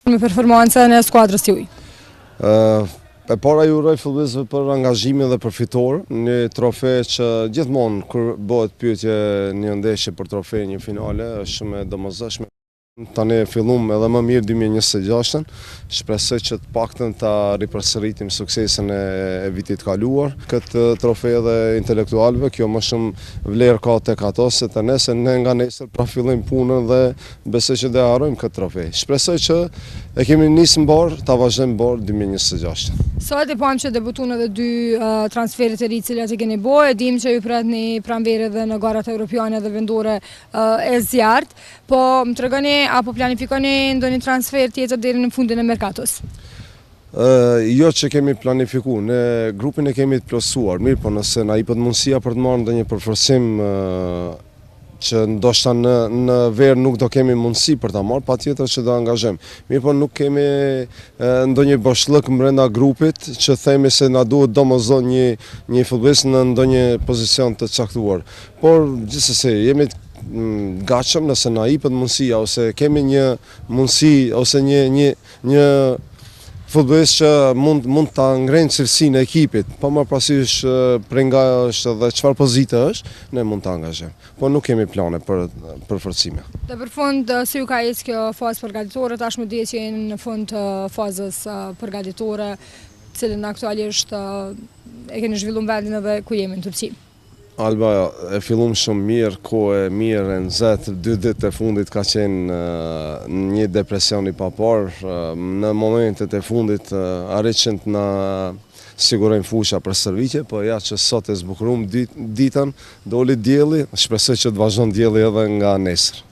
Me performancën e skuadrës juaj. E para ju uroj futbollistëve për angazhimin dhe për fitore, një trofe që gjithmonë kur bëhet pyetje një ndeshje për trofe një finale është shumë e domosdoshme. Tani fillum edhe më mirë 2026-ën, shpresoj që të paktën ta ripërsëritim suksesin e vitit kaluar. Këtë trofe dhe intelektualëve, kjo më shumë vlerë ka tek ato se të ne nga nesër pra fillojmë punën dhe besoj që do harrojmë këtë trofe. Shpresoj që e kemi nisë mbar, ta vazhdojmë mbar 2026. Sot e pam që debutuan edhe 2 transferit e ri të cilat e keni bërë, e dim që ju pret një pranverë edhe në garat europiane dhe vendore e zjarrt, po më tregoni apo planifikoni ndonjë transfer tjetër deri në fundin e merkatos? Jo që kemi planifikuar, ne grupin e kemi të plotësuar, mirë po nëse na jepet mundësia për të marrë ndonjë përforcim që ndoshta në verë nuk do kemi mundësi për ta marrë, patjetër që do angazhojmë. Mirë po nuk kemi ndonjë boshllëk brenda grupit që themi se na duhet domosdoshmë një futbollist në ndonjë pozicion të caktuar. Por gjithsesi jemi gatshëm nëse na jepet mundësia ose kemi një mundësi ose një futbollist që mund ta ngrenë cilësinë e ekipit, pa më parasysh prej nga është dhe çfarë pozite është, ne mund ta angazhojmë. Po nuk kemi plane për forcime. Dhe për fund, si ju ka ecë kjo fazë përgatitore, tashmë dihet që jeni në fund të fazës përgatitore, cilën aktualisht e keni zhvilluar vendin edhe ku jemi në Turqi. Alba, e fillum shumë mirë, kohë e mirë, e nxehtë, 2 ditë e fundit ka qenë një depresion i papar, në momentet e fundit arritën të na sigurojnë fusha për stërviqe, po ja që sot e zbukurum ditën, doli dielli, shpresoj që të vazhdon dielli edhe nga nesër.